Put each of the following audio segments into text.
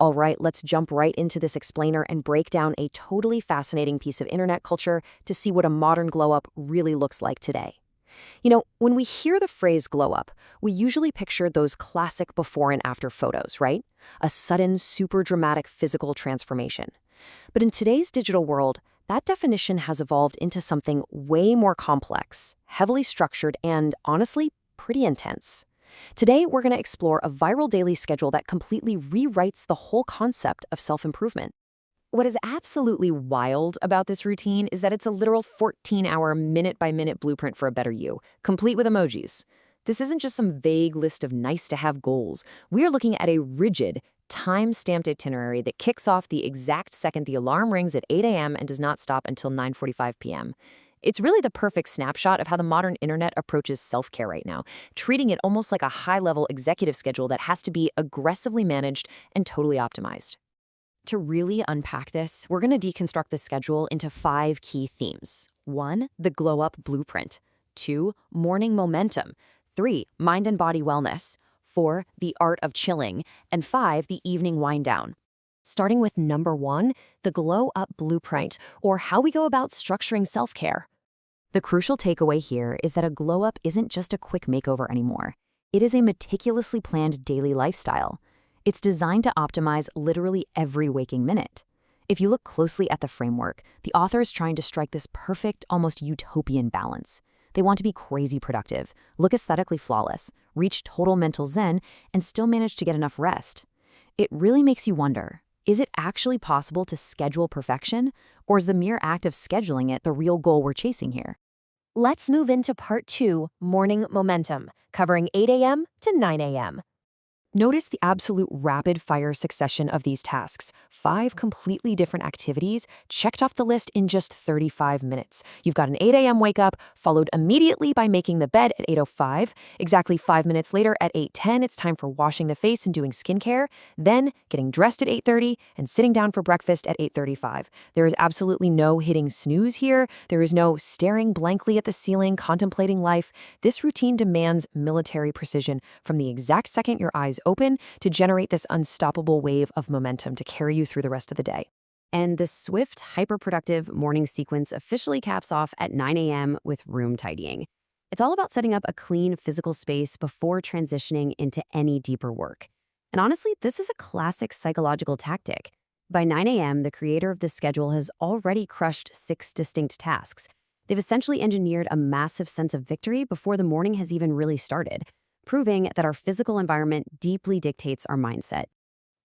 All right, let's jump right into this explainer and break down a totally fascinating piece of internet culture to see what a modern glow up really looks like today. When we hear the phrase glow up, we usually picture those classic before and after photos, right? A sudden, super dramatic physical transformation. But in today's digital world, that definition has evolved into something way more complex, heavily structured, and honestly, pretty intense. Today, we're going to explore a viral daily schedule that completely rewrites the whole concept of self-improvement. What is absolutely wild about this routine is that it's a literal 14-hour, minute-by-minute blueprint for a better you, complete with emojis. This isn't just some vague list of nice-to-have goals. We are looking at a rigid, time-stamped itinerary that kicks off the exact second the alarm rings at 8 a.m. and does not stop until 9:45 p.m. It's really the perfect snapshot of how the modern internet approaches self-care right now, treating it almost like a high-level executive schedule that has to be aggressively managed and totally optimized. To really unpack this, we're going to deconstruct the schedule into 5 key themes. 1, the glow up blueprint. 2, morning momentum. 3, mind and body wellness. 4, the art of chilling. And 5, the evening wind down. Starting with number 1, the glow up blueprint, or how we go about structuring self-care. The crucial takeaway here is that a glow up isn't just a quick makeover anymore. It is a meticulously planned daily lifestyle. It's designed to optimize literally every waking minute. If you look closely at the framework, the author is trying to strike this perfect, almost utopian balance. They want to be crazy productive, look aesthetically flawless, reach total mental zen, and still manage to get enough rest. It really makes you wonder, is it actually possible to schedule perfection, or is the mere act of scheduling it the real goal we're chasing here? Let's move into part 2, morning momentum, covering 8 a.m. to 9 a.m. Notice the absolute rapid-fire succession of these tasks. 5 completely different activities checked off the list in just 35 minutes. You've got an 8 a.m. wake-up, followed immediately by making the bed at 8:05. Exactly 5 minutes later at 8:10, it's time for washing the face and doing skincare. Then getting dressed at 8:30 and sitting down for breakfast at 8:35. There is absolutely no hitting snooze here. There is no staring blankly at the ceiling, contemplating life. This routine demands military precision from the exact second your eyes open to generate this unstoppable wave of momentum to carry you through the rest of the day. And the swift, hyper-productive morning sequence officially caps off at 9 a.m. with room tidying. It's all about setting up a clean physical space before transitioning into any deeper work. And honestly, this is a classic psychological tactic. By 9 a.m., the creator of this schedule has already crushed 6 distinct tasks. They've essentially engineered a massive sense of victory before the morning has even really started, proving that our physical environment deeply dictates our mindset.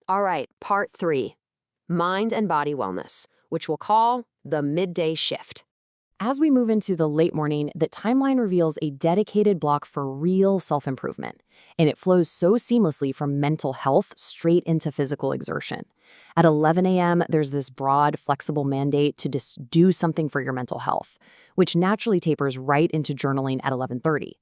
All right, part 3, mind and body wellness, which we'll call the midday shift. As we move into the late morning, the timeline reveals a dedicated block for real self-improvement, and it flows so seamlessly from mental health straight into physical exertion. At 11 a.m., there's this broad, flexible mandate to just do something for your mental health, which naturally tapers right into journaling at 11:30.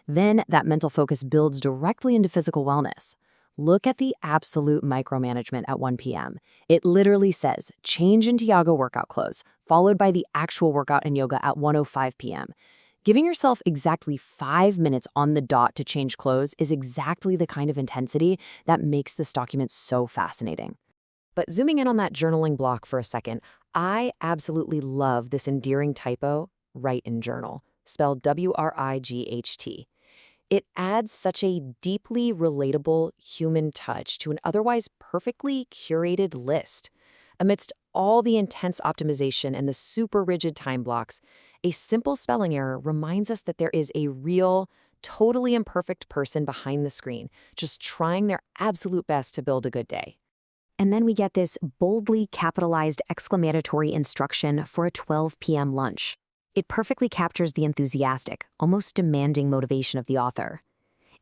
Then that mental focus builds directly into physical wellness. Look at the absolute micromanagement at 1 p.m. It literally says, change into yoga workout clothes, followed by the actual workout and yoga at 1:05 p.m. Giving yourself exactly 5 minutes on the dot to change clothes is exactly the kind of intensity that makes this document so fascinating. But zooming in on that journaling block for a second, I absolutely love this endearing typo, write in journal, spelled WRIGHT. It adds such a deeply relatable human touch to an otherwise perfectly curated list. Amidst all the intense optimization and the super rigid time blocks, a simple spelling error reminds us that there is a real, totally imperfect person behind the screen, just trying their absolute best to build a good day. And then we get this boldly capitalized exclamatory instruction for a 12 p.m. lunch. It perfectly captures the enthusiastic, almost demanding motivation of the author.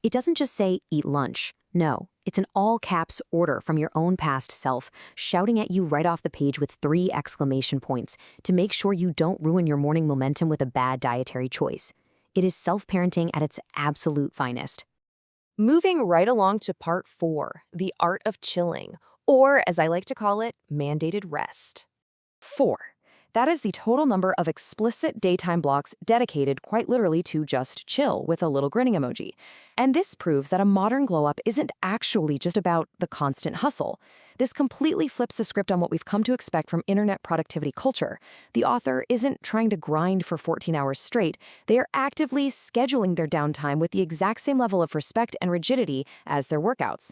It doesn't just say, eat lunch. No, it's an all-caps order from your own past self, shouting at you right off the page with 3 exclamation points to make sure you don't ruin your morning momentum with a bad dietary choice. It is self-parenting at its absolute finest. Moving right along to part 4, the art of chilling, or as I like to call it, mandated rest. 4. That is the total number of explicit daytime blocks dedicated quite literally to just chill with a little grinning emoji. And this proves that a modern glow-up isn't actually just about the constant hustle. This completely flips the script on what we've come to expect from internet productivity culture. The author isn't trying to grind for 14 hours straight. They are actively scheduling their downtime with the exact same level of respect and rigidity as their workouts.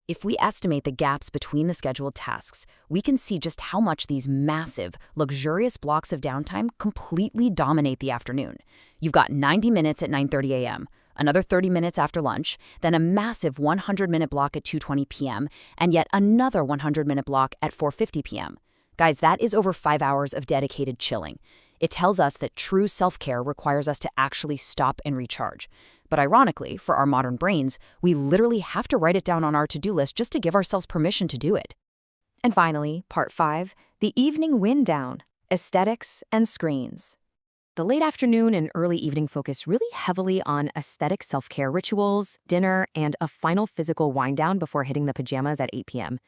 If we estimate the gaps between the scheduled tasks, we can see just how much these massive, luxurious blocks of downtime completely dominate the afternoon. You've got 90 minutes at 9:30 a.m., another 30 minutes after lunch, then a massive 100-minute block at 2:20 p.m., and yet another 100-minute block at 4:50 p.m. Guys, that is over 5 hours of dedicated chilling. It tells us that true self-care requires us to actually stop and recharge. But ironically, for our modern brains, we literally have to write it down on our to-do list just to give ourselves permission to do it. And finally, part 5, the evening wind down, aesthetics and screens. The late afternoon and early evening focus really heavily on aesthetic self-care rituals, dinner, and a final physical wind down before hitting the pajamas at 8 p.m.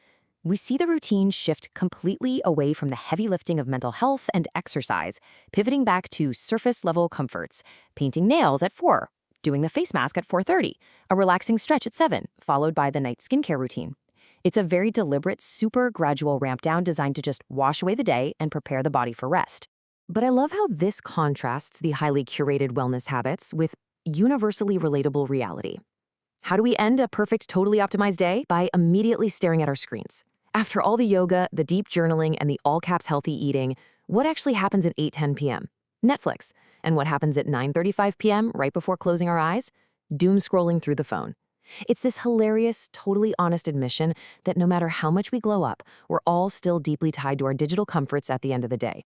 We see the routine shift completely away from the heavy lifting of mental health and exercise, pivoting back to surface-level comforts, painting nails at 4, doing the face mask at 4:30, a relaxing stretch at 7, followed by the night skincare routine. It's a very deliberate, super gradual ramp down designed to just wash away the day and prepare the body for rest. But I love how this contrasts the highly curated wellness habits with universally relatable reality. How do we end a perfect, totally optimized day? By immediately staring at our screens. After all the yoga, the deep journaling, and the all-caps healthy eating, what actually happens at 8:10 p.m.? Netflix. And what happens at 9:35 p.m., right before closing our eyes? Doom scrolling through the phone. It's this hilarious, totally honest admission that no matter how much we glow up, we're all still deeply tied to our digital comforts at the end of the day.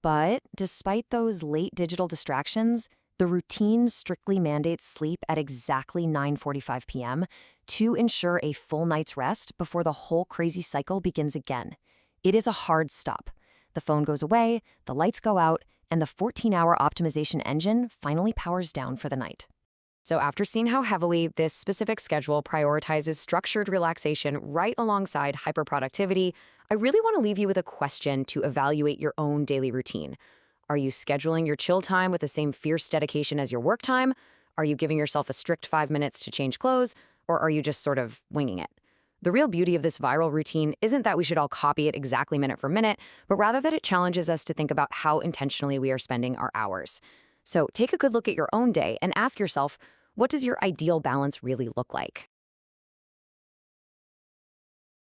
But despite those late digital distractions, the routine strictly mandates sleep at exactly 9:45 p.m. to ensure a full night's rest before the whole crazy cycle begins again. It is a hard stop. The phone goes away, the lights go out, and the 14-hour optimization engine finally powers down for the night. So after seeing how heavily this specific schedule prioritizes structured relaxation right alongside hyperproductivity, I really want to leave you with a question to evaluate your own daily routine. Are you scheduling your chill time with the same fierce dedication as your work time? Are you giving yourself a strict 5 minutes to change clothes? Or are you just sort of winging it? The real beauty of this viral routine isn't that we should all copy it exactly minute for minute, but rather that it challenges us to think about how intentionally we are spending our hours. So take a good look at your own day and ask yourself, what does your ideal balance really look like?